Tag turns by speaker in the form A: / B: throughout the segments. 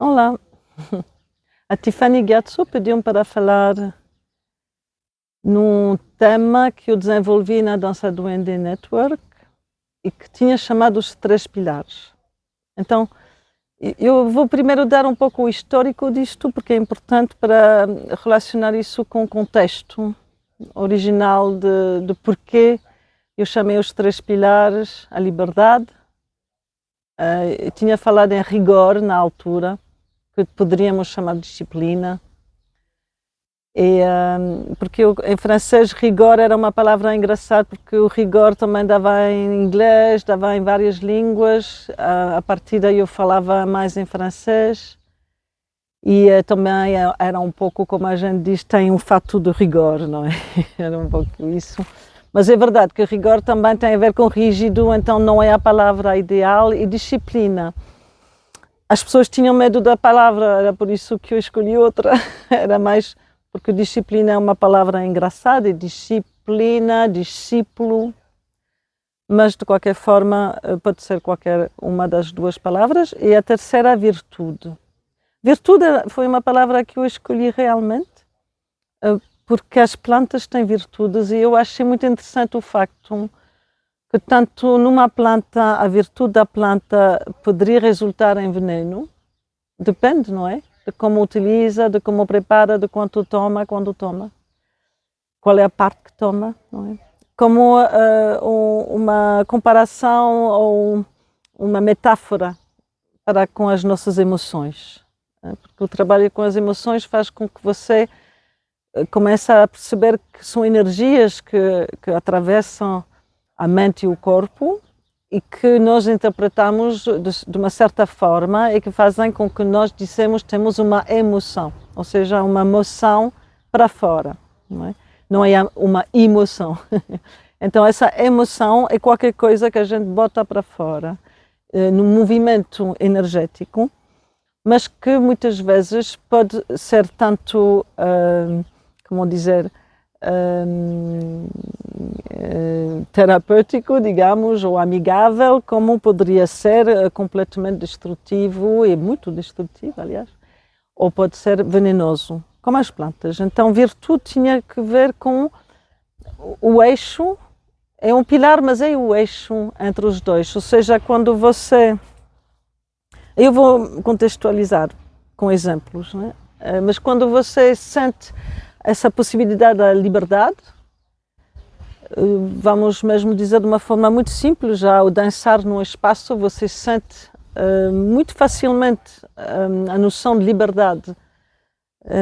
A: Olá, a Tiffany Gyatso pediu-me para falar num tema que eu desenvolvi na Dança Duende Network e que tinha chamado os três pilares. Então, eu vou primeiro dar um pouco o histórico disto, porque é importante para relacionar isso com o contexto original de porquê eu chamei os três pilares a liberdade. Eu tinha falado em rigor na altura, que poderíamos chamar de disciplina. Porque em francês rigor era uma palavra engraçada, porque o rigor também dava em inglês, dava em várias línguas. A partir daí eu falava mais em francês e também era um pouco, como a gente diz, tem um fato de rigor, não é? Era um pouco isso. Mas é verdade que rigor também tem a ver com rígido, então não é a palavra ideal. E disciplina, as pessoas tinham medo da palavra, era por isso que eu escolhi outra. Era mais porque disciplina é uma palavra engraçada, e disciplina, discípulo, mas de qualquer forma pode ser qualquer uma das duas palavras. E a terceira, virtude. Virtude foi uma palavra que eu escolhi realmente, porque as plantas têm virtudes e eu achei muito interessante o facto que tanto numa planta, a virtude da planta poderia resultar em veneno, depende, não é? De como utiliza, de como prepara, de quanto toma, quando toma, qual é a parte que toma, não é? Como uma comparação ou uma metáfora para com as nossas emoções, porque o trabalho com as emoções faz com que você comece a perceber que são energias que atravessam a mente e o corpo e que nós interpretamos de uma certa forma e que fazem com que nós dissemos temos uma emoção, ou seja, uma moção para fora, não é? Não é uma emoção. Então essa emoção é qualquer coisa que a gente bota para fora, num movimento energético, mas que muitas vezes pode ser tanto, como dizer, terapêutico, digamos, ou amigável, como poderia ser completamente destrutivo, e muito destrutivo, aliás, ou pode ser venenoso, como as plantas. Então, virtude tinha que ver com o eixo, é um pilar, mas é o eixo entre os dois, ou seja, quando você... Eu vou contextualizar com exemplos, né? Mas quando você sente essa possibilidade da liberdade, vamos mesmo dizer de uma forma muito simples, já ao dançar num espaço você sente muito facilmente a noção de liberdade.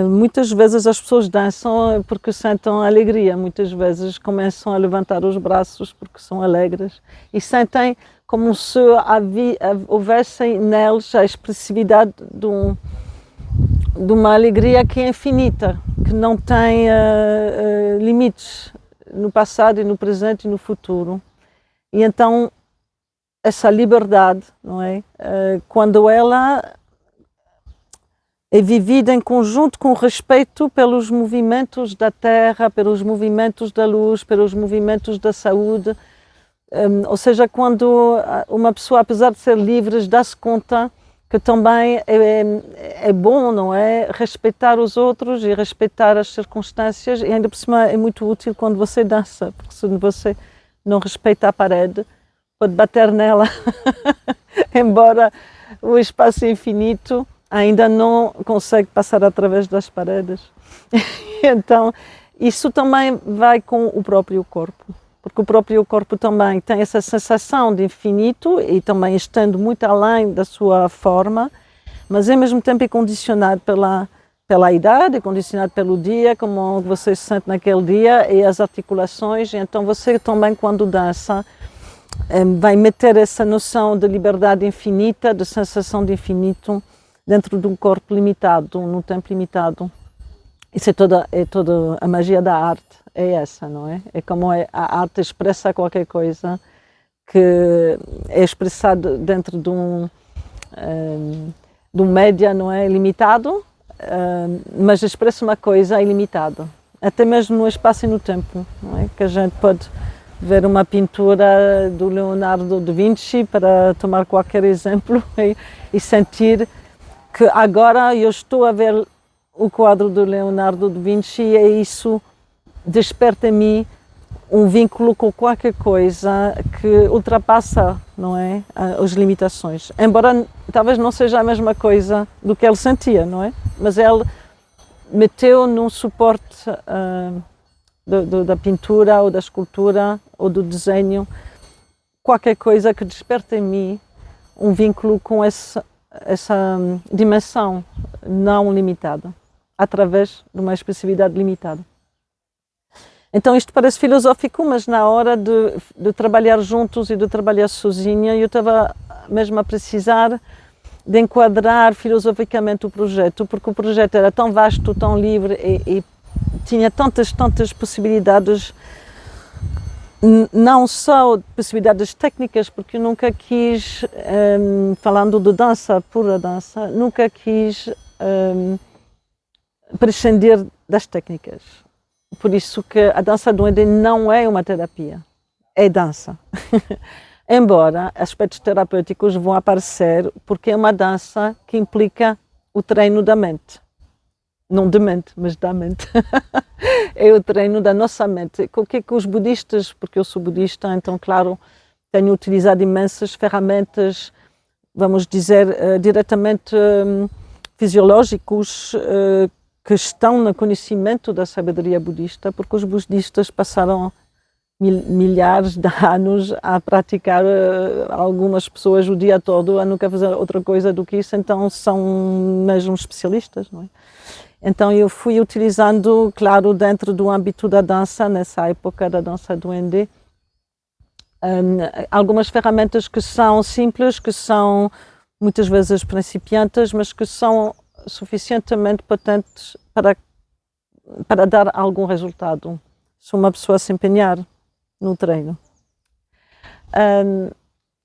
A: Muitas vezes as pessoas dançam porque sentem alegria, muitas vezes começam a levantar os braços porque são alegres e sentem como se houvesse neles a expressividade de uma alegria que é infinita, que não tem limites no passado e no presente e no futuro. E então essa liberdade, não é? Quando ela é vivida em conjunto com respeito pelos movimentos da terra, pelos movimentos da luz, pelos movimentos da saúde, ou seja, quando uma pessoa, apesar de ser livre, dá-se conta que também é bom, não é? Respeitar os outros e respeitar as circunstâncias, e ainda por cima é muito útil quando você dança, porque se você não respeita a parede, pode bater nela, embora o espaço infinito ainda não consegue passar através das paredes. Então, isso também vai com o próprio corpo, porque o próprio corpo também tem essa sensação de infinito e também estando muito além da sua forma, mas ao mesmo tempo é condicionado pela idade, é condicionado pelo dia, como você se sente naquele dia e as articulações. E então você também, quando dança, vai meter essa noção de liberdade infinita, de sensação de infinito dentro de um corpo limitado, num tempo limitado. Isso é toda a magia da arte, é essa, não é? É como a arte expressa qualquer coisa que é expressado dentro de um média, não é? Limitado, mas expressa uma coisa ilimitada, até mesmo no espaço e no tempo, não é? Que a gente pode ver uma pintura do Leonardo da Vinci, para tomar qualquer exemplo, e sentir que agora eu estou a ver o quadro do Leonardo da Vinci e isso desperta em mim um vínculo com qualquer coisa que ultrapassa, não é, as limitações. Embora talvez não seja a mesma coisa do que ele sentia, não é? Mas ele meteu num suporte da pintura ou da escultura ou do desenho qualquer coisa que desperta em mim um vínculo com essa dimensão não limitada, através de uma expressividade limitada. Então isto parece filosófico, mas na hora de trabalhar juntos e de trabalhar sozinha, eu estava mesmo a precisar de enquadrar filosoficamente o projeto, porque o projeto era tão vasto, tão livre e tinha tantas possibilidades, não só possibilidades técnicas, porque eu nunca quis, falando de dança, pura dança, nunca quis prescindir das técnicas. Por isso que a dança duende não é uma terapia, é dança. Embora aspectos terapêuticos vão aparecer, porque é uma dança que implica o treino da mente. Não de mente, mas da mente. É o treino da nossa mente. O que é que os budistas, porque eu sou budista, então claro, tenho utilizado imensas ferramentas, vamos dizer, diretamente fisiológicos, que estão no conhecimento da sabedoria budista, porque os budistas passaram milhares de anos a praticar, algumas pessoas o dia todo a nunca fazer outra coisa do que isso, então são mesmo especialistas, não é? Então eu fui utilizando, claro, dentro do âmbito da dança, nessa época da dança duende, algumas ferramentas que são simples, que são muitas vezes principiantes, mas que são suficientemente potentes para dar algum resultado, se uma pessoa se empenhar no treino.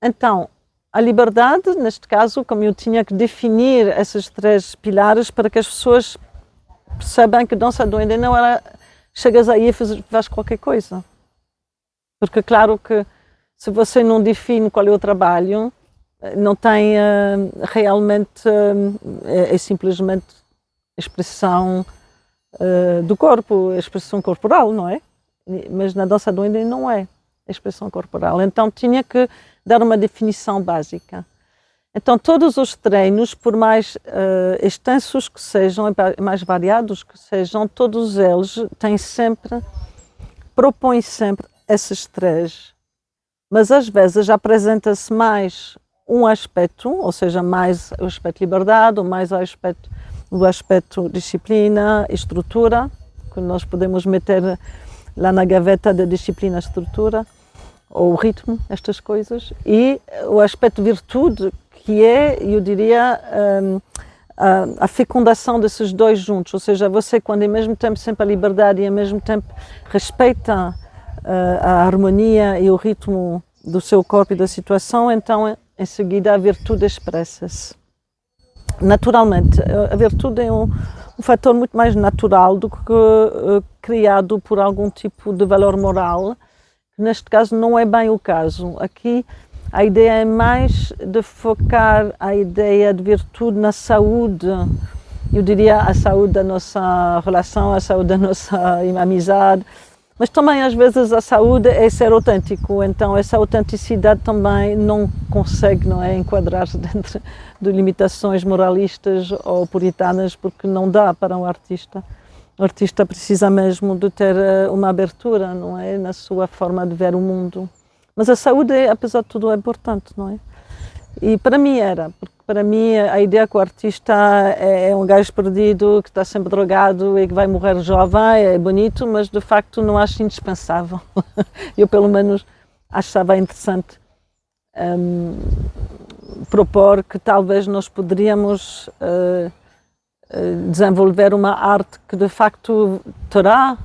A: Então, a liberdade, neste caso, como eu tinha que definir esses 3 pilares para que as pessoas percebam que dança duende não era chegas aí e faz qualquer coisa. Porque claro que se você não define qual é o trabalho, não tem realmente, é simplesmente expressão do corpo, expressão corporal, não é? Mas na dança duende não é expressão corporal. Então tinha que dar uma definição básica. Então todos os treinos, por mais extensos que sejam, mais variados que sejam, todos eles propõem sempre esses 3. Mas às vezes apresenta-se mais um aspecto, ou seja, mais o aspecto liberdade, ou mais o aspecto disciplina e estrutura, que nós podemos meter lá na gaveta da disciplina e estrutura, ou o ritmo, estas coisas, e o aspecto virtude, que é, eu diria, a fecundação desses 2 juntos, ou seja, você quando ao mesmo tempo sempre a liberdade e ao mesmo tempo respeita a harmonia e o ritmo do seu corpo e da situação, então em seguida a virtude expressa-se. Naturalmente, a virtude é um fator muito mais natural do que criado por algum tipo de valor moral, que neste caso não é bem o caso. Aqui a ideia é mais de focar a ideia de virtude na saúde, eu diria a saúde da nossa relação, a saúde da nossa amizade, mas também às vezes a saúde é ser autêntico, então essa autenticidade também não consegue, não é, enquadrar-se dentro de limitações moralistas ou puritanas, porque não dá para um artista. O artista precisa mesmo de ter uma abertura, não é, na sua forma de ver o mundo. Mas a saúde, apesar de tudo, é importante, não é? E para mim era, porque para mim a ideia que o artista é um gajo perdido, que está sempre drogado e que vai morrer jovem, é bonito, mas de facto não acho indispensável. Eu pelo menos achava interessante propor que talvez nós poderíamos desenvolver uma arte que de facto terá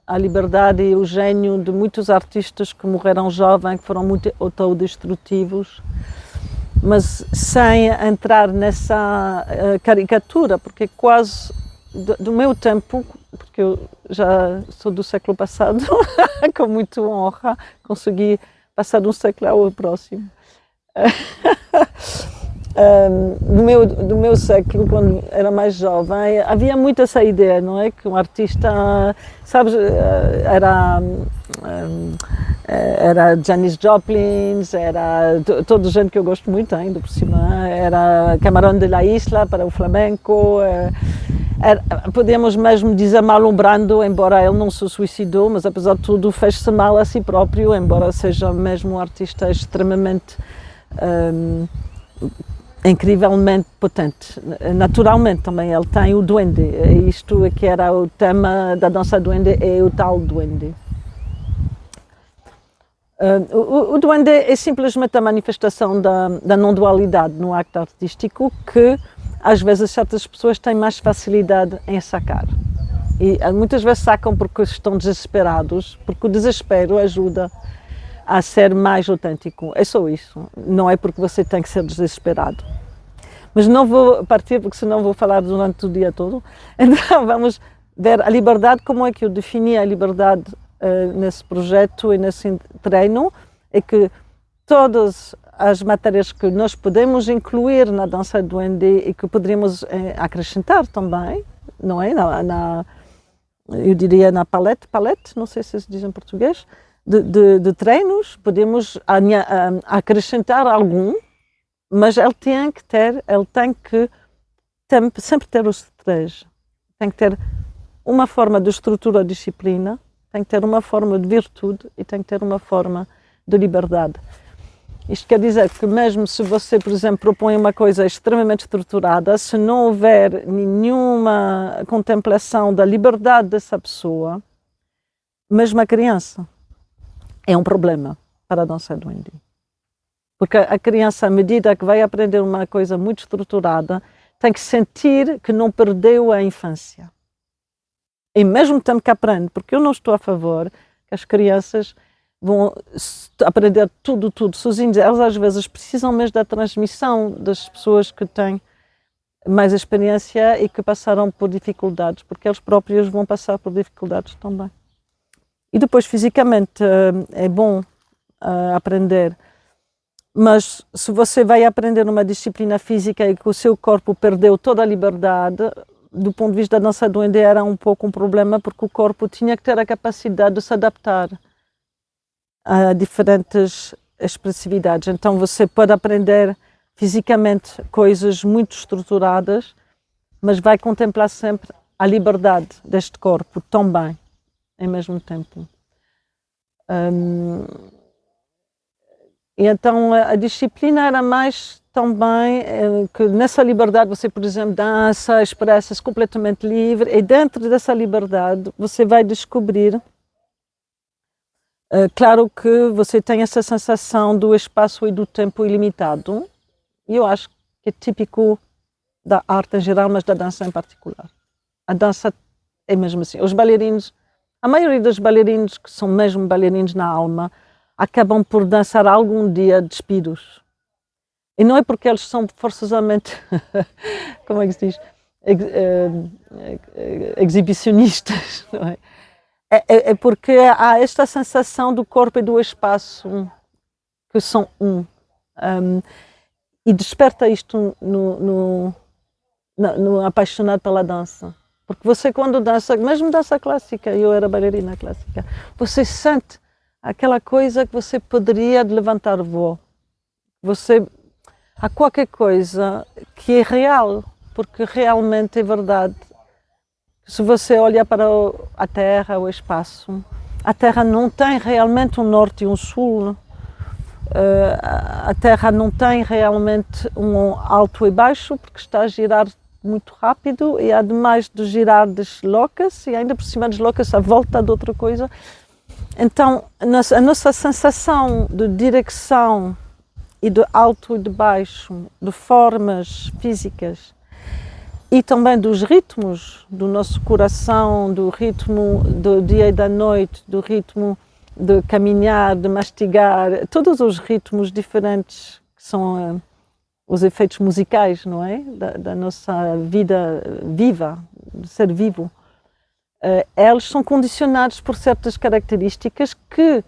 A: a liberdade e o gênio de muitos artistas que morreram jovens, que foram muito autodestrutivos, mas sem entrar nessa caricatura, porque quase do meu tempo, porque eu já sou do século passado, com muita honra, consegui passar de um século ao próximo. do meu século, quando era mais jovem, havia muito essa ideia, não é? Que um artista, sabes, era Janis Joplin, era toda gente que eu gosto muito, ainda por cima, era Camarón de la Isla para o flamenco, podíamos mesmo dizer Marlon Brando, embora ele não se suicidou, mas apesar de tudo fez-se mal a si próprio, embora seja mesmo um artista extremamente incrivelmente potente. Naturalmente também ele tem o duende, isto é que era o tema da dança duende, é o tal duende. O duende é simplesmente a manifestação da não-dualidade no acto artístico que às vezes certas pessoas têm mais facilidade em sacar. E muitas vezes sacam porque estão desesperados, porque o desespero ajuda a ser mais autêntico. É só isso. Não é porque você tem que ser desesperado. Mas não vou partir, porque senão vou falar durante o dia todo. Então vamos ver a liberdade, como é que eu defini a liberdade nesse projeto e nesse treino. É que todas as matérias que nós podemos incluir na dança duende e que poderíamos acrescentar também, não é? Eu diria na palete, não sei se diz em português, de treinos, podemos acrescentar algum, mas ele tem que sempre ter os três. Tem que ter uma forma de estrutura de disciplina, tem que ter uma forma de virtude e tem que ter uma forma de liberdade. Isto quer dizer que mesmo se você, por exemplo, propõe uma coisa extremamente estruturada, se não houver nenhuma contemplação da liberdade dessa pessoa, mesmo a criança, é um problema para a dança duende. Porque a criança, à medida que vai aprender uma coisa muito estruturada, tem que sentir que não perdeu a infância. E mesmo tempo que aprende, porque eu não estou a favor que as crianças vão aprender tudo sozinhos. Elas às vezes precisam mesmo da transmissão das pessoas que têm mais experiência e que passaram por dificuldades, porque eles próprios vão passar por dificuldades também. E depois, fisicamente, é bom aprender, mas se você vai aprender uma disciplina física e que o seu corpo perdeu toda a liberdade, do ponto de vista da dança duende era um pouco um problema, porque o corpo tinha que ter a capacidade de se adaptar a diferentes expressividades. Então você pode aprender fisicamente coisas muito estruturadas, mas vai contemplar sempre a liberdade deste corpo também, ao mesmo tempo. E então a disciplina era mais também que nessa liberdade você, por exemplo, dança, expressa-se completamente livre, e dentro dessa liberdade você vai descobrir. Claro que você tem essa sensação do espaço e do tempo ilimitado, e eu acho que é típico da arte em geral, mas da dança em particular. A dança é mesmo assim. Os bailarinos, a maioria dos bailarinos que são mesmo bailarinos na alma, acabam por dançar algum dia despidos. E não é porque eles são forçosamente, como é que se diz, exibicionistas, não é? É porque há esta sensação do corpo e do espaço que são e desperta isto no apaixonado pela dança. Porque você, quando dança, mesmo dança clássica, eu era bailarina clássica, você sente aquela coisa que você poderia levantar voo. Há qualquer coisa que é real, porque realmente é verdade. Se você olha para a Terra, o espaço, a Terra não tem realmente um norte e um sul. A Terra não tem realmente um alto e baixo, porque está a girar muito rápido e ademais de girar desloca-se e ainda por cima desloca-se à volta de outra coisa. Então a nossa sensação de direção e de alto e de baixo, de formas físicas, e também dos ritmos do nosso coração, do ritmo do dia e da noite, do ritmo de caminhar, de mastigar, todos os ritmos diferentes que são os efeitos musicais, não é? Da nossa vida viva, de ser vivo. Eles são condicionados por certas características que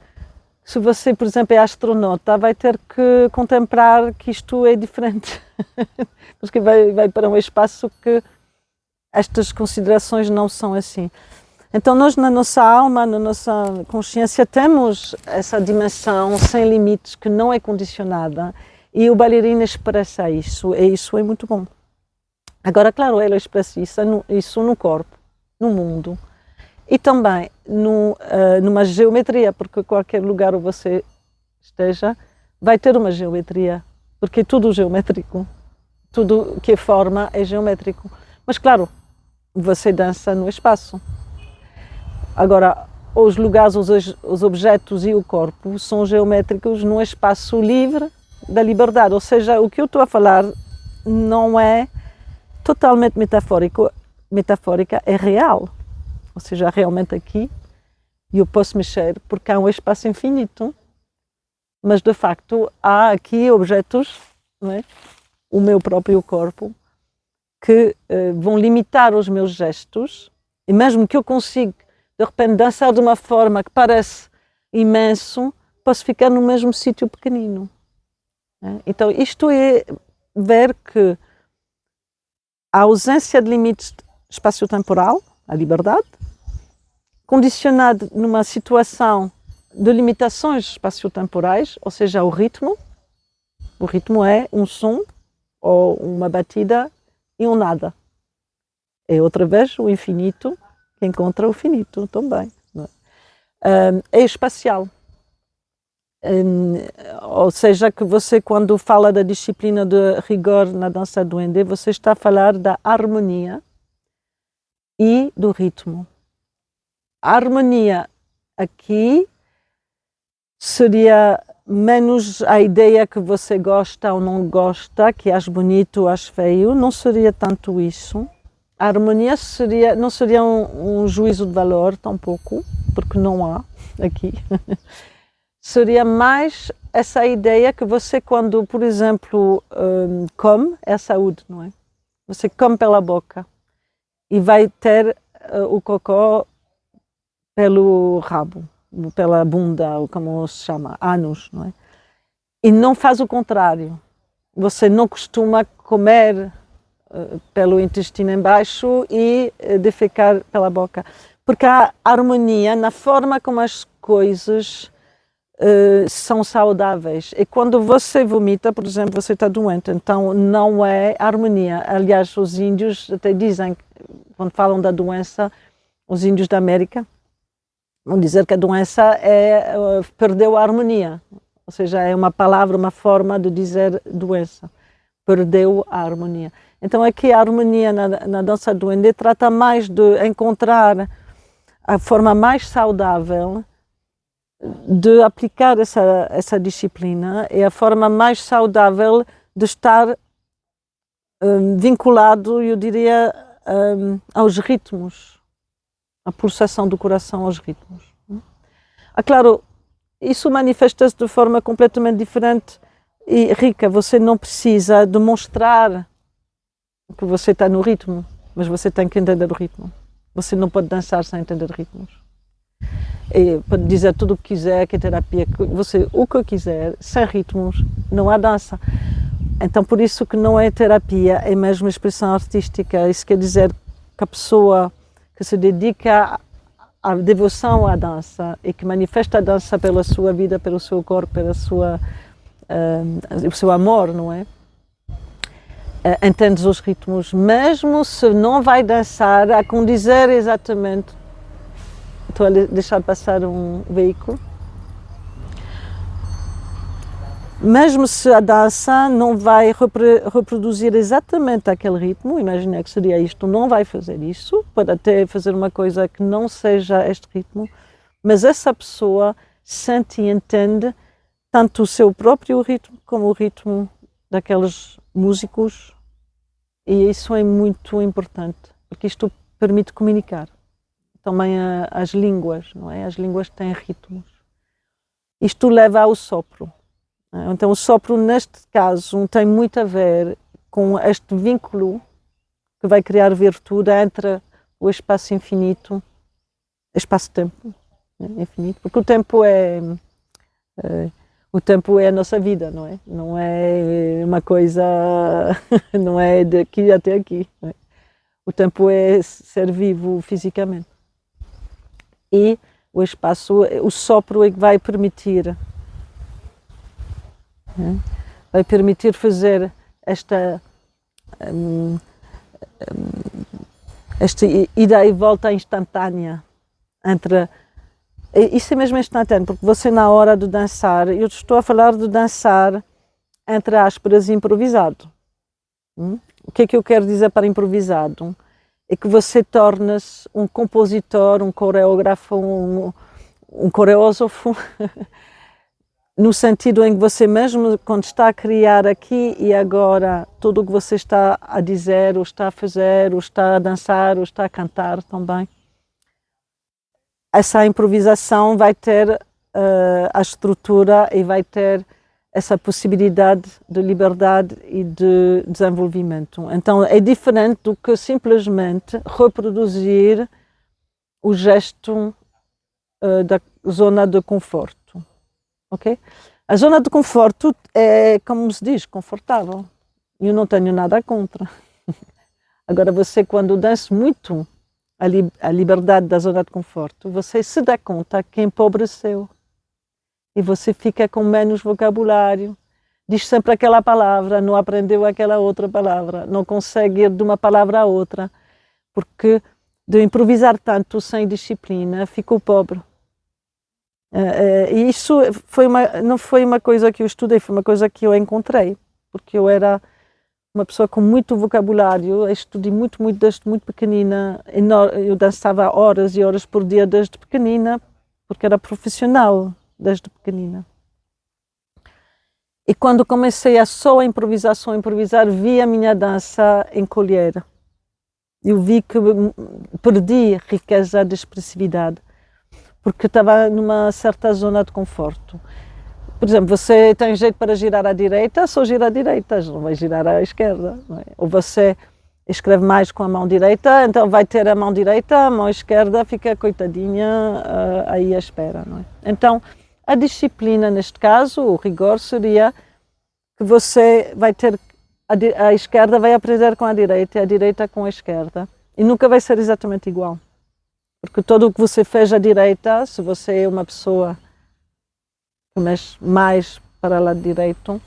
A: se você, por exemplo, é astronauta, vai ter que contemplar que isto é diferente, porque vai para um espaço que estas considerações não são assim. Então nós na nossa alma, na nossa consciência, temos essa dimensão sem limites que não é condicionada e o bailarino expressa isso, e isso é muito bom. Agora, claro, ela expressa isso no corpo, no mundo e também numa geometria, porque qualquer lugar onde você esteja vai ter uma geometria, porque é tudo geométrico, tudo que é forma é geométrico. Mas claro, você dança no espaço. Agora, os lugares, os objetos e o corpo são geométricos num espaço livre da liberdade. Ou seja, o que eu estou a falar não é totalmente metafórica, é real. Ou seja, realmente aqui eu posso mexer porque há um espaço infinito. Mas, de facto, há aqui objetos, não é? O meu próprio corpo, que vão limitar os meus gestos. E mesmo que eu consiga de repente dançar de uma forma que parece imenso, posso ficar no mesmo sítio pequenino. Então isto é ver que a ausência de limites espaço-temporal, a liberdade, condicionada numa situação de limitações espaço-temporais, ou seja, o ritmo é um som ou uma batida e um nada. É outra vez o infinito que encontra o finito também. É espacial. Ou seja, que você, quando fala da disciplina de rigor na dança duende, você está a falar da harmonia e do ritmo. A harmonia aqui seria menos a ideia que você gosta ou não gosta, que acha bonito ou acha feio, não seria tanto isso. A harmonia não seria um juízo de valor, tampouco, porque não há aqui. Seria mais essa ideia que você, quando, por exemplo, come, é a saúde, não é? Você come pela boca e vai ter o cocô pelo rabo, pela bunda, ou como se chama, ânus, não é? E não faz o contrário. Você não costuma comer pelo intestino embaixo e defecar pela boca. Porque há harmonia na forma como as coisas são saudáveis. E quando você vomita, por exemplo, você está doente, então não é harmonia. Aliás, os índios até dizem, quando falam da doença, os índios da América vão dizer que a doença perdeu a harmonia. Ou seja, é uma palavra, uma forma de dizer doença. Perdeu a harmonia. Então aqui a harmonia na dança duende trata mais de encontrar a forma mais saudável de aplicar essa disciplina, é a forma mais saudável de estar vinculado, eu diria, aos ritmos, a pulsação do coração aos ritmos. Claro, isso manifesta-se de forma completamente diferente e rica. Você não precisa demonstrar que você está no ritmo, mas você tem que entender o ritmo. Você não pode dançar sem entender ritmos. E pode dizer tudo o que quiser, que é terapia, o que quiser, sem ritmos, não há dança. Então, por isso que não é terapia, é mesmo expressão artística. Isso quer dizer que a pessoa que se dedica à devoção à dança e que manifesta a dança pela sua vida, pelo seu corpo, pelo seu amor, não é? Entende os ritmos, mesmo se não vai dançar a condizer exatamente. Estou a deixar passar um veículo. Mesmo se a dança não vai reproduzir exatamente aquele ritmo, imagina que seria isto, não vai fazer isso, pode até fazer uma coisa que não seja este ritmo, mas essa pessoa sente e entende tanto o seu próprio ritmo como o ritmo daqueles músicos, e isso é muito importante, porque isto permite comunicar. Também as línguas, não é? As línguas têm ritmos. Isto leva ao sopro. Então, o sopro, neste caso, tem muito a ver com este vínculo que vai criar virtude entre o espaço infinito, espaço-tempo, infinito, porque o tempo é O tempo é a nossa vida, não é? Não é uma coisa, não é daqui até aqui. Não é? O tempo é ser vivo fisicamente. E o espaço, o sopro é que vai permitir, né? Vai permitir fazer esta ida e volta instantânea entre. Isso é mesmo instantâneo, porque você na hora de dançar, eu estou a falar de dançar entre aspas improvisado. O que é que eu quero dizer para improvisado? É que você torna-se um compositor, um coreógrafo, um coreógrafo, no sentido em que você mesmo, quando está a criar aqui e agora, tudo o que você está a dizer, ou está a fazer, ou está a dançar, ou está a cantar também, essa improvisação vai ter a estrutura e vai ter essa possibilidade de liberdade e de desenvolvimento. Então é diferente do que simplesmente reproduzir o gesto da zona de conforto, ok? A zona de conforto é, como se diz, confortável. Eu não tenho nada contra. Agora você, quando dança muito a liberdade da zona de conforto, você se dá conta que empobreceu. E você fica com menos vocabulário, diz sempre aquela palavra, não aprendeu aquela outra palavra, não consegue ir de uma palavra a outra, porque de improvisar tanto sem disciplina, ficou pobre. E isso não foi uma coisa que eu estudei, foi uma coisa que eu encontrei, porque eu era uma pessoa com muito vocabulário, eu estudei muito desde muito pequenina, eu dançava horas e horas por dia desde pequenina, porque era profissional desde pequenina. E quando comecei a só improvisar, vi a minha dança encolher. Eu vi que perdi riqueza de expressividade, porque estava numa certa zona de conforto. Por exemplo, você tem jeito para girar à direita, só gira à direita, não vai girar à esquerda. Não é? Ou você escreve mais com a mão direita, então vai ter a mão direita, a mão esquerda fica coitadinha aí à espera. Não é? Então, a disciplina, neste caso, o rigor seria que você vai ter, a esquerda vai aprender com a direita e a direita com a esquerda. E nunca vai ser exatamente igual. Porque tudo o que você fez à direita, se você é uma pessoa que mexe mais para o lado direito,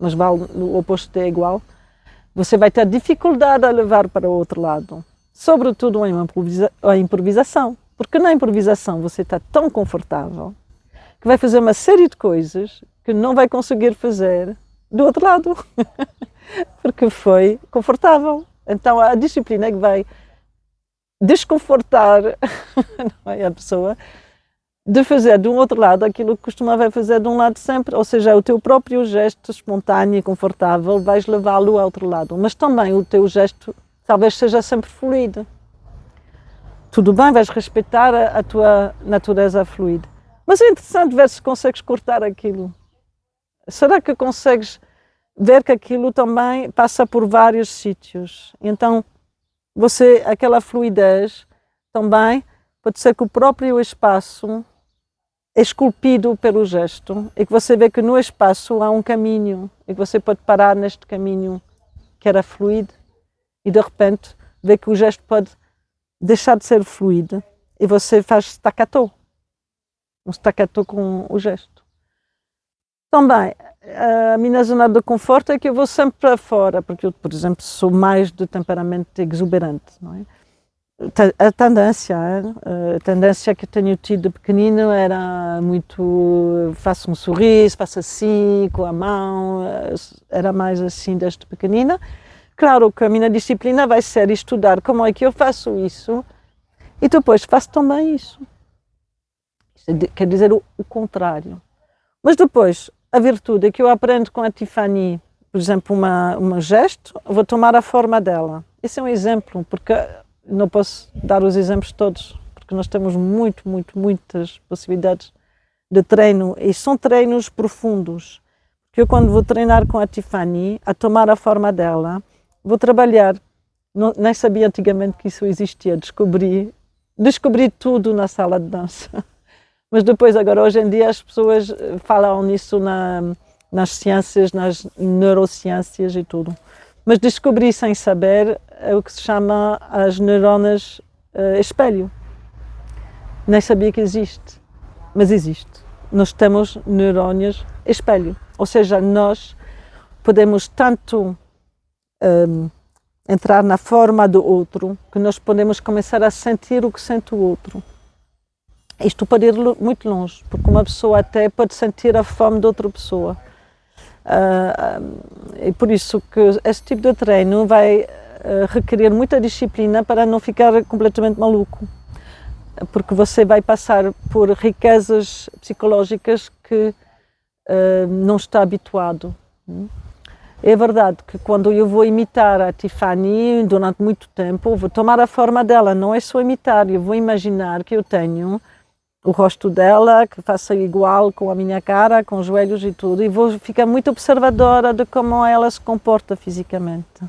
A: mas o oposto é igual, você vai ter dificuldade a levar para o outro lado. Sobretudo a improvisação. Porque na improvisação você está tão confortável que vai fazer uma série de coisas que não vai conseguir fazer do outro lado, porque foi confortável. Então a disciplina é que vai desconfortar não é, a pessoa de fazer de um outro lado aquilo que costumava fazer de um lado sempre, ou seja, o teu próprio gesto espontâneo e confortável vais levá-lo ao outro lado, mas também o teu gesto talvez seja sempre fluido. Tudo bem, vais respeitar a tua natureza fluida. Mas é interessante ver se consegues cortar aquilo. Será que consegues ver que aquilo também passa por vários sítios? Então, aquela fluidez também pode ser que o próprio espaço é esculpido pelo gesto e que você vê que no espaço há um caminho e que você pode parar neste caminho que era fluido e de repente vê que o gesto pode deixar de ser fluido e você faz staccato. Um staccato com o gesto. Também, a minha zona de conforto é que eu vou sempre para fora, porque eu, por exemplo, sou mais de temperamento exuberante, não é? A tendência que tenho tido de pequenino era muito, faço um sorriso, faço assim, com a mão, era mais assim desde pequenina. Claro que a minha disciplina vai ser estudar como é que eu faço isso e depois faço também isso. Quer dizer o contrário. Mas depois, a virtude é que eu aprendo com a Tiffany, por exemplo, uma gesto, vou tomar a forma dela. Esse é um exemplo, porque não posso dar os exemplos todos, porque nós temos muitas possibilidades de treino, e são treinos profundos. Porque eu, quando vou treinar com a Tiffany, a tomar a forma dela, vou trabalhar, nem sabia antigamente que isso existia, descobri tudo na sala de dança. Mas depois, agora, hoje em dia, as pessoas falam nisso nas ciências, nas neurociências e tudo. Mas descobri sem saber o que se chama as neuronas espelho. Nem sabia que existe, mas existe. Nós temos neurónios espelho, ou seja, nós podemos tanto entrar na forma do outro, que nós podemos começar a sentir o que sente o outro. Isto pode ir muito longe, porque uma pessoa até pode sentir a fome de outra pessoa. E por isso que este tipo de treino vai requerer muita disciplina para não ficar completamente maluco. Porque você vai passar por riquezas psicológicas que não está habituado. É verdade que quando eu vou imitar a Tiffany durante muito tempo, vou tomar a forma dela, não é só imitar, eu vou imaginar que eu tenho o rosto dela, que faça igual com a minha cara, com os joelhos e tudo, e vou ficar muito observadora de como ela se comporta fisicamente.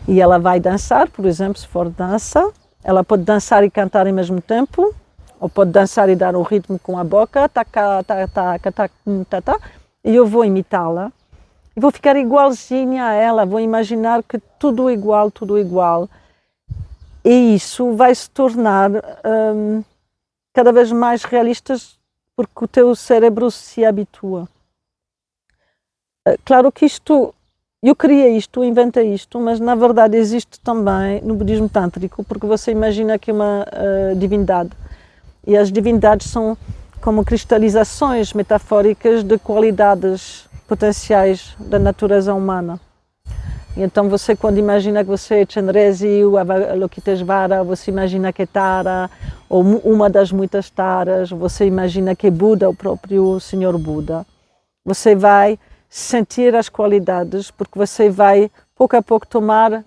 A: E ela vai dançar, por exemplo, se for dança, ela pode dançar e cantar ao mesmo tempo, ou pode dançar e dar o ritmo com a boca, e eu vou imitá-la. E vou ficar igualzinha a ela, vou imaginar que tudo igual, tudo igual. E isso vai se tornar cada vez mais realista, porque o teu cérebro se habitua. Claro que isto, eu criei isto, inventei isto, mas na verdade existe também no budismo tântrico, porque você imagina que é uma divindade. E as divindades são como cristalizações metafóricas de qualidades potenciais da natureza humana. E então você, quando imagina que você é Chandresi, o Avalokitesvara, você imagina que é Tara, ou uma das muitas Taras, você imagina que é Buda, o próprio Senhor Buda. Você vai sentir as qualidades, porque você vai, pouco a pouco, tomar,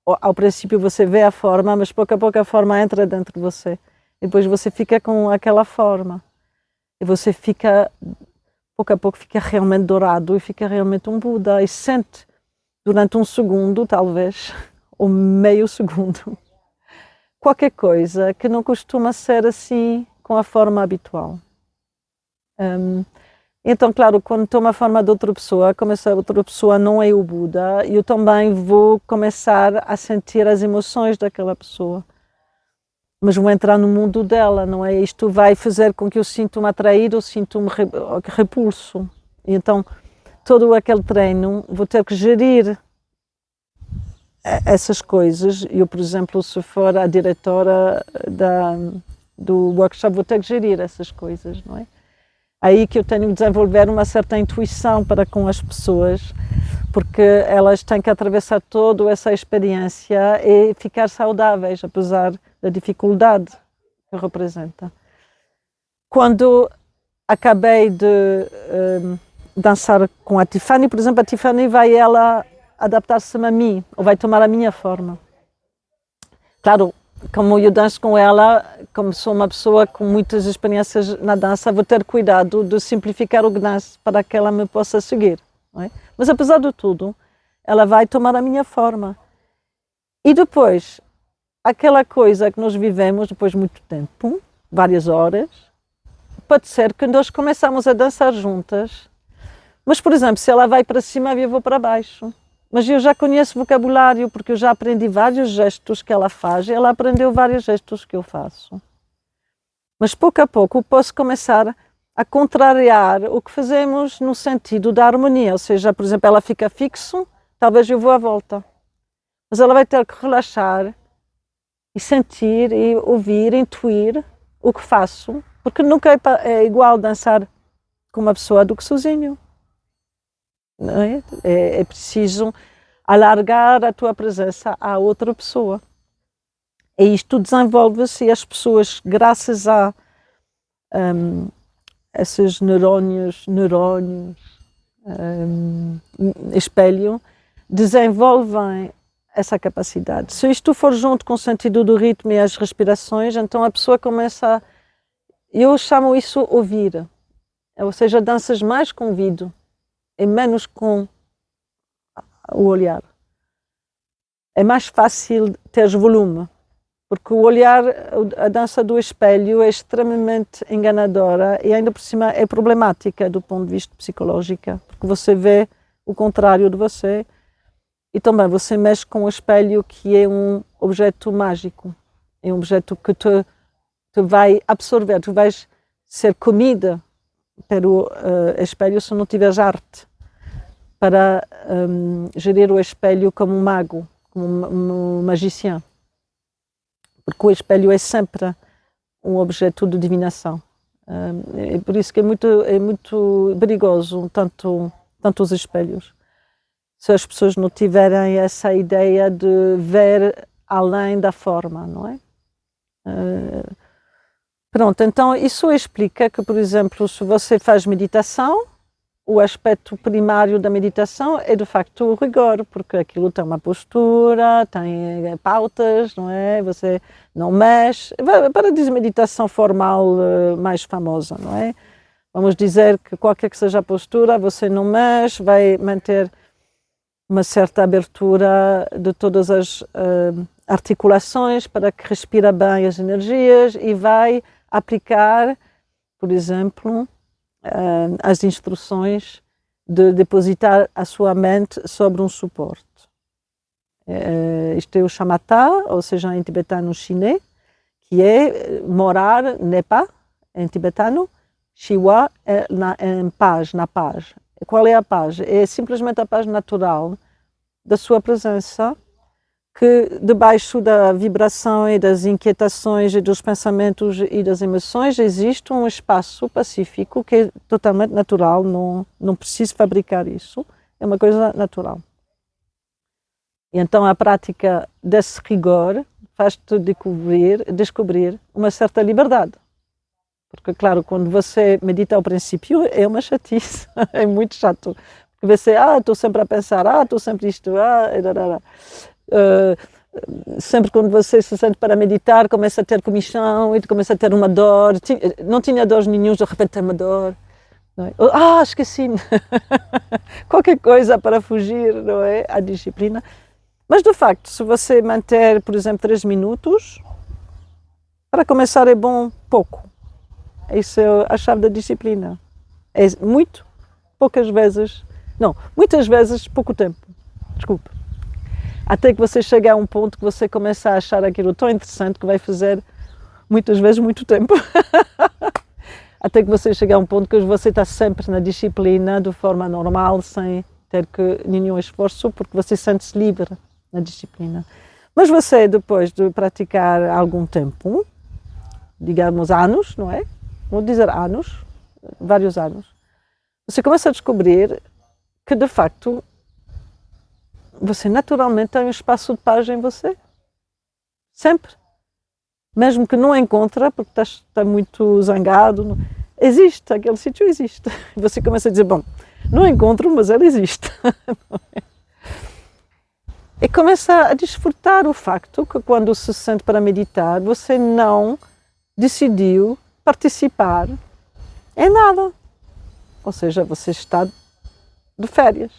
A: ao princípio você vê a forma, mas pouco a pouco a forma entra dentro de você. E depois você fica com aquela forma. E você fica, pouco a pouco, fica realmente dourado e fica realmente um Buda. E sente durante um segundo, talvez, ou meio segundo, qualquer coisa que não costuma ser assim com a forma habitual. Então, claro, quando toma a forma de outra pessoa, como essa outra pessoa não é o Buda, eu também vou começar a sentir as emoções daquela pessoa. Mas vou entrar no mundo dela, não é? Isto vai fazer com que eu sinta-me atraído ou sinta-me repulso. E então, todo aquele treino, vou ter que gerir essas coisas. Eu, por exemplo, se for a diretora do workshop, vou ter que gerir essas coisas, não é? Aí que eu tenho que desenvolver uma certa intuição para com as pessoas, porque elas têm que atravessar toda essa experiência e ficar saudáveis, apesar da dificuldade que representa. Quando acabei de dançar com a Tiffany, por exemplo, a Tiffany vai ela adaptar-se a mim, ou vai tomar a minha forma. Claro, como eu danço com ela, como sou uma pessoa com muitas experiências na dança, vou ter cuidado de simplificar o dance para que ela me possa seguir. Não é? Mas apesar de tudo, ela vai tomar a minha forma. E depois, aquela coisa que nós vivemos depois de muito tempo, várias horas, pode ser que nós começamos a dançar juntas, mas, por exemplo, se ela vai para cima e eu vou para baixo. Mas eu já conheço vocabulário, porque eu já aprendi vários gestos que ela faz e ela aprendeu vários gestos que eu faço. Mas pouco a pouco eu posso começar a contrariar o que fazemos no sentido da harmonia. Ou seja, por exemplo, ela fica fixo, talvez eu vou à volta. Mas ela vai ter que relaxar e sentir e ouvir, intuir o que faço, porque nunca é igual dançar com uma pessoa do que sozinho. Não é? É preciso alargar a tua presença a outra pessoa. E isto desenvolve-se e as pessoas, graças a esses neurônios, espelho, desenvolvem essa capacidade. Se isto for junto com o sentido do ritmo e as respirações, então a pessoa começa, eu chamo isso ouvir, ou seja, danças mais com o ouvido e menos com o olhar. É mais fácil ter volume. Porque o olhar, a dança do espelho é extremamente enganadora e ainda por cima é problemática do ponto de vista psicológico, porque você vê o contrário de você e também você mexe com o espelho, que é um objeto mágico, é um objeto que te vai absorver, tu vais ser comida pelo espelho se não tiveres arte para gerir o espelho como um mago, como um magicien. Porque o espelho é sempre um objeto de divinação. É por isso que é muito perigoso, tanto os espelhos. Se as pessoas não tiverem essa ideia de ver além da forma, não é? Pronto, então isso explica que, por exemplo, se você faz meditação, o aspecto primário da meditação é de facto o rigor, porque aquilo tem uma postura, tem pautas, não é? Você não mexe. Para dizer meditação formal mais famosa, não é? Vamos dizer que qualquer que seja a postura, você não mexe, vai manter uma certa abertura de todas as articulações para que respira bem as energias e vai aplicar, por exemplo, as instruções de depositar a sua mente sobre um suporte. Isto é o shamatha, ou seja, em tibetano chinês, que é morar nepa, em tibetano, shiwa em paz, na paz. Qual é a paz? É simplesmente a paz natural da sua presença, que debaixo da vibração e das inquietações e dos pensamentos e das emoções existe um espaço pacífico que é totalmente natural, não preciso fabricar isso, é uma coisa natural. E então a prática desse rigor faz-te descobrir uma certa liberdade. Porque, claro, quando você medita ao princípio é uma chatice, é muito chato. Porque você, estou sempre a pensar, estou sempre isto, sempre quando você se sente para meditar, começa a ter comichão e começa a ter uma dor. Não tinha dores nenhum, de repente tem uma dor. Não é? Esqueci-me. Qualquer coisa para fugir, não é? À disciplina. Mas, de facto, se você manter, por exemplo, 3 minutos, para começar é bom pouco. Isso é a chave da disciplina. É muitas vezes pouco tempo. Desculpe. Até que você chega a um ponto que você começa a achar aquilo tão interessante que vai fazer muitas vezes muito tempo. Até que você chega a um ponto que você está sempre na disciplina de forma normal, sem ter nenhum esforço, porque você sente-se livre na disciplina. Mas você, depois de praticar algum tempo, digamos anos, não é? Vou dizer anos, vários anos, você começa a descobrir que, de facto, você naturalmente tem um espaço de paz em você. Sempre. Mesmo que não encontra, porque está muito zangado, existe, aquele sítio existe. Você começa a dizer, bom, não encontro, mas ele existe. E começa a desfrutar o facto que quando se sente para meditar, você não decidiu participar em nada. Ou seja, você está de férias.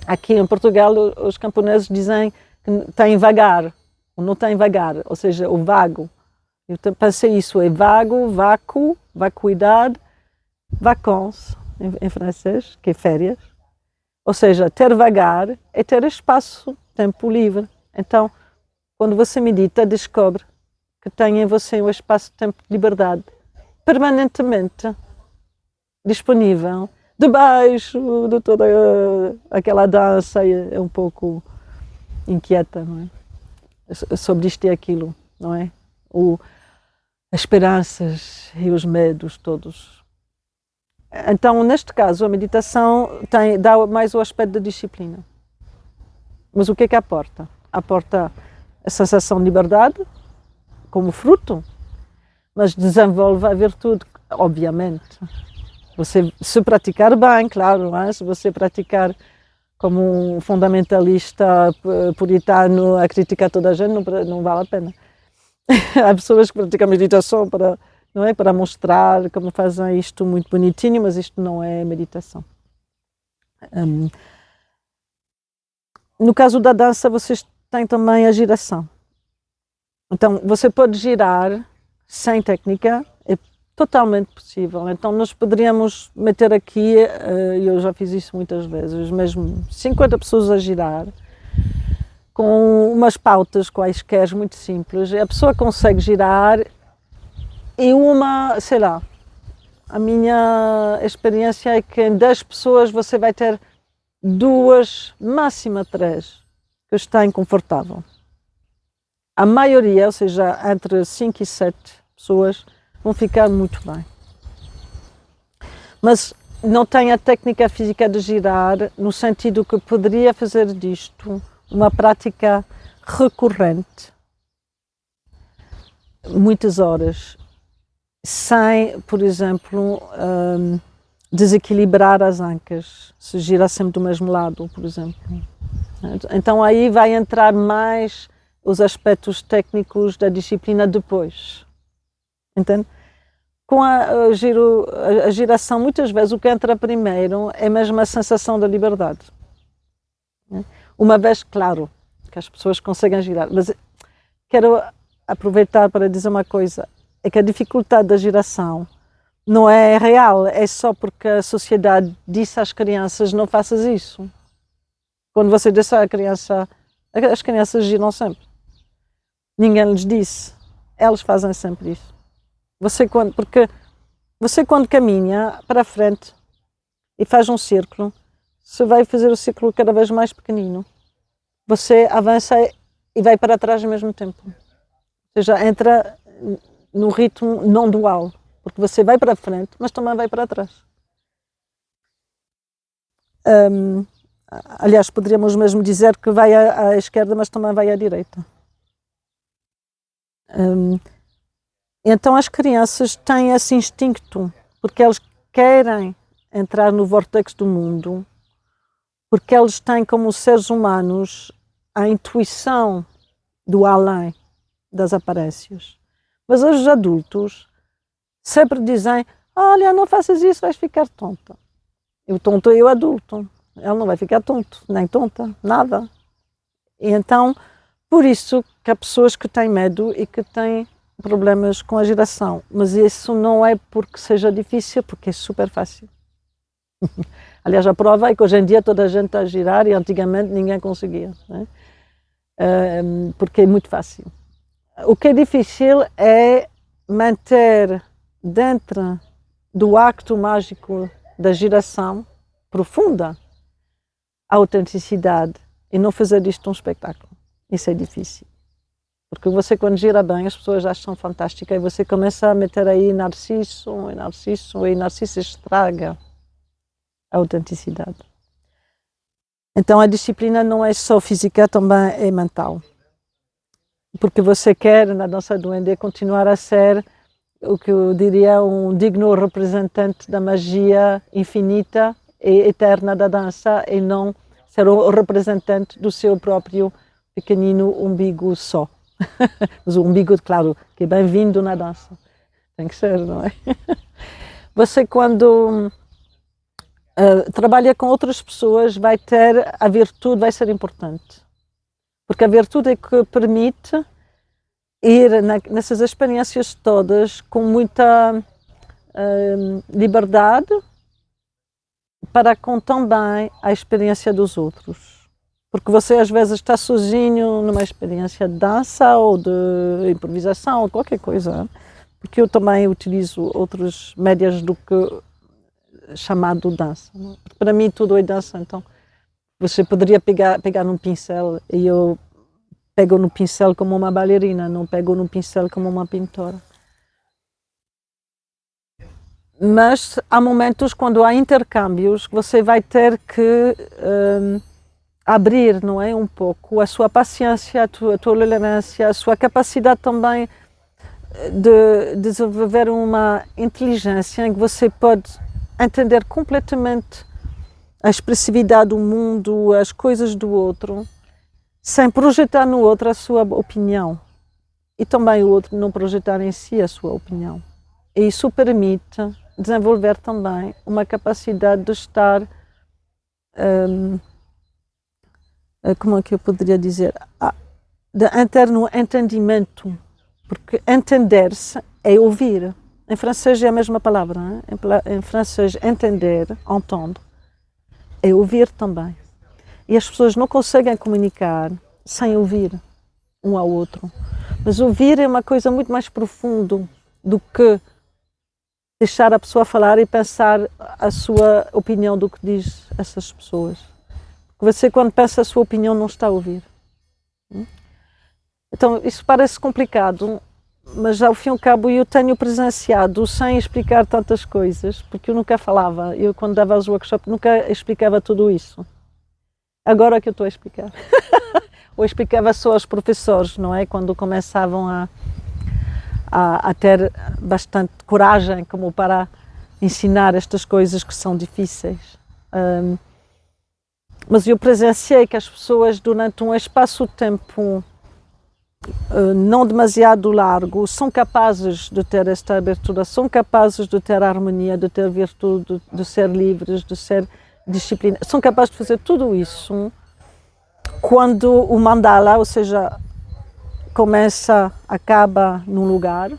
A: Aqui em Portugal, os camponeses dizem que tem vagar, ou não tem vagar, ou seja, o vago. Eu pensei isso, é vago, vácuo, vacuidade, vacances, em francês, que é férias. Ou seja, ter vagar é ter espaço, tempo livre. Então, quando você medita, descobre que tem em você um espaço de tempo de liberdade, permanentemente disponível, debaixo de toda aquela dança é um pouco inquieta, não é? Sobre isto e aquilo, não é? As esperanças e os medos todos. Então, neste caso, a meditação dá mais o aspecto da disciplina. Mas o que é que aporta? Aporta a sensação de liberdade como fruto, mas desenvolve a virtude, obviamente. Você, se praticar bem, claro, não é? Se você praticar como um fundamentalista puritano a criticar toda a gente, não vale a pena. Há pessoas que praticam meditação não é, para mostrar como fazem isto muito bonitinho, mas isto não é meditação. No caso da dança, vocês têm também a giração. Então, você pode girar sem técnica, é totalmente possível. Então, nós poderíamos meter aqui, eu já fiz isso muitas vezes, mesmo 50 pessoas a girar, com umas pautas quaisquer muito simples. A pessoa consegue girar e sei lá, a minha experiência é que em 10 pessoas você vai ter 2, máxima 3, que está inconfortável. A maioria, ou seja, entre 5 e 7 pessoas, vão ficar muito bem. Mas não tem a técnica física de girar, no sentido que poderia fazer disto uma prática recorrente, muitas horas, sem, por exemplo, desequilibrar as ancas, se gira sempre do mesmo lado, por exemplo. Então aí vai entrar mais os aspectos técnicos da disciplina depois, entende? Com a giração, muitas vezes o que entra primeiro é mesmo a sensação da liberdade. Uma vez, claro, que as pessoas conseguem girar, mas quero aproveitar para dizer uma coisa, é que a dificuldade da giração não é real, é só porque a sociedade disse às crianças não faças isso. Quando você disse à criança, as crianças giram sempre. Ninguém lhes disse, elas fazem sempre isso. Porque você quando caminha para a frente e faz um círculo, você vai fazer o círculo cada vez mais pequenino. Você avança e vai para trás ao mesmo tempo. Ou seja, entra no ritmo não dual, porque você vai para a frente, mas também vai para trás. Aliás, poderíamos mesmo dizer que vai à esquerda, mas também vai à direita. Então as crianças têm esse instinto, porque eles querem entrar no vórtice do mundo, porque eles têm, como seres humanos, a intuição do além das aparências. Mas os adultos sempre dizem, olha, não faças isso, vais ficar tonta. O tonto é o adulto, ele não vai ficar tonto, nem tonta, nada. E então, por isso que há pessoas que têm medo e que têm problemas com a giração, mas isso não é porque seja difícil, porque é super fácil. Aliás, a prova é que hoje em dia toda a gente está a girar e antigamente ninguém conseguia, né? Porque é muito fácil. O que é difícil é manter dentro do acto mágico da giração profunda a autenticidade e não fazer disto um espetáculo. Isso é difícil. Porque você, quando gira bem, as pessoas acham fantástica e você começa a meter aí narciso e narciso estraga a autenticidade. Então a disciplina não é só física, também é mental. Porque você quer, na dança do Duende, continuar a ser o que eu diria um digno representante da magia infinita e eterna da dança e não ser o representante do seu próprio pequenino umbigo só. Mas o umbigo, claro, que é bem-vindo na dança. Tem que ser, não é? Você, quando trabalha com outras pessoas, vai ter a virtude, vai ser importante. Porque a virtude é que permite ir nessas experiências todas com muita liberdade para com também a experiência dos outros. Porque você às vezes está sozinho numa experiência de dança ou de improvisação ou qualquer coisa. Porque eu também utilizo outros médias do que chamado dança. Para mim tudo é dança, então você poderia pegar num pincel e eu pego no pincel como uma bailarina, não pego no pincel como uma pintora. Mas há momentos quando há intercâmbios que você vai ter que abrir, não é, um pouco a sua paciência, a tua tolerância, a sua capacidade também de desenvolver uma inteligência em que você pode entender completamente a expressividade do mundo, as coisas do outro, sem projetar no outro a sua opinião e também o outro não projetar em si a sua opinião. E isso permite desenvolver também uma capacidade de estar, como é que eu poderia dizer, de entrar no entendimento, porque entender-se é ouvir. Em francês é a mesma palavra, hein? Em francês entender, entendre, é ouvir também. E as pessoas não conseguem comunicar sem ouvir um ao outro. Mas ouvir é uma coisa muito mais profunda do que deixar a pessoa falar e pensar a sua opinião do que diz essas pessoas. Porque você, quando pensa a sua opinião, não está a ouvir. Então, isso parece complicado, mas ao fim e ao cabo eu tenho presenciado sem explicar tantas coisas, porque eu nunca falava. Eu, quando dava os workshops, nunca explicava tudo isso. Agora que eu estou a explicar. Ou explicava só aos professores, não é? Quando começavam a ter bastante coragem como para ensinar estas coisas que são difíceis. Mas eu presenciei que as pessoas, durante um espaço-tempo não demasiado largo, são capazes de ter esta abertura, são capazes de ter harmonia, de ter virtude, de ser livres, de ser disciplina, são capazes de fazer tudo isso quando o mandala, ou seja, começa, acaba num lugar,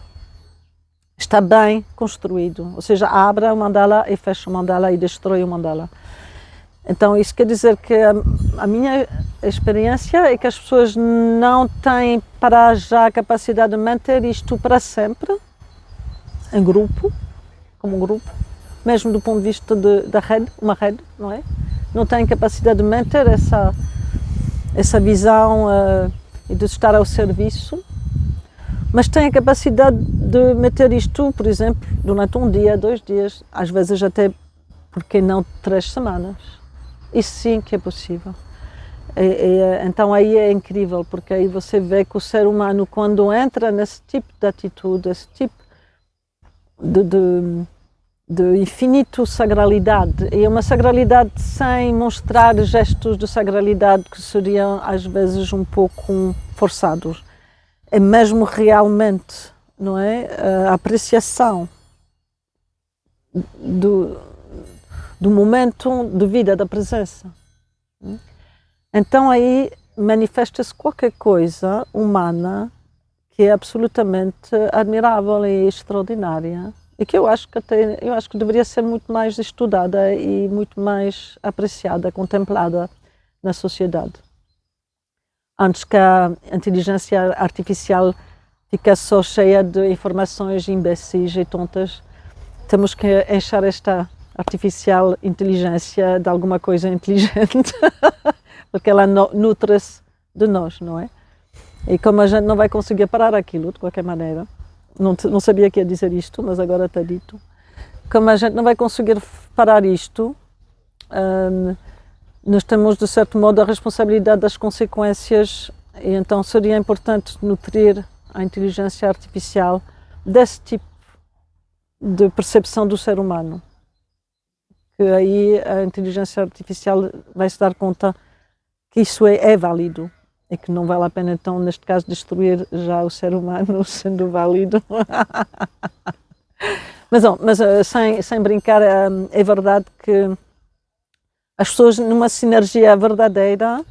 A: está bem construído, ou seja, abre o mandala e fecha o mandala e destrói o mandala. Então isso quer dizer que a minha experiência é que as pessoas não têm para já a capacidade de manter isto para sempre, em grupo, como um grupo, mesmo do ponto de vista da rede, uma rede, não é? Não têm capacidade de manter essa visão e de estar ao serviço, mas têm a capacidade de meter isto, por exemplo, durante um dia, 2 dias, às vezes até, porque não 3 semanas. Isso sim que é possível. Então aí é incrível, porque aí você vê que o ser humano, quando entra nesse tipo de atitude, esse tipo de infinito sagralidade, e uma sagralidade sem mostrar gestos de sagralidade que seriam às vezes um pouco forçados. É mesmo realmente, não é, a apreciação do momento de vida, da presença. Então aí manifesta-se qualquer coisa humana que é absolutamente admirável e extraordinária e que eu acho que deveria ser muito mais estudada e muito mais apreciada, contemplada na sociedade. Antes que a inteligência artificial fique só cheia de informações imbecis e tontas, temos que encher esta artificial inteligência de alguma coisa inteligente, porque ela nutre-se de nós, não é? E como a gente não vai conseguir parar aquilo, de qualquer maneira, não sabia que ia dizer isto, mas agora está dito, como a gente não vai conseguir parar isto, nós temos, de certo modo, a responsabilidade das consequências, e então seria importante nutrir a inteligência artificial desse tipo de percepção do ser humano. Que aí a inteligência artificial vai se dar conta que isso é válido e que não vale a pena, então, neste caso, destruir já o ser humano sendo válido. Mas sem brincar, é verdade que as pessoas, numa sinergia verdadeira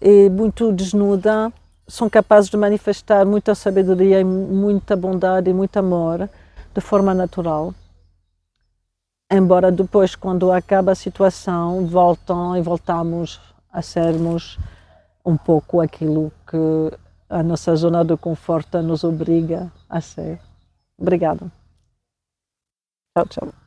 A: e muito desnuda, são capazes de manifestar muita sabedoria, muita bondade e muito amor de forma natural. Embora depois, quando acaba a situação, voltamos a sermos um pouco aquilo que a nossa zona de conforto nos obriga a ser. Obrigada. Tchau, tchau.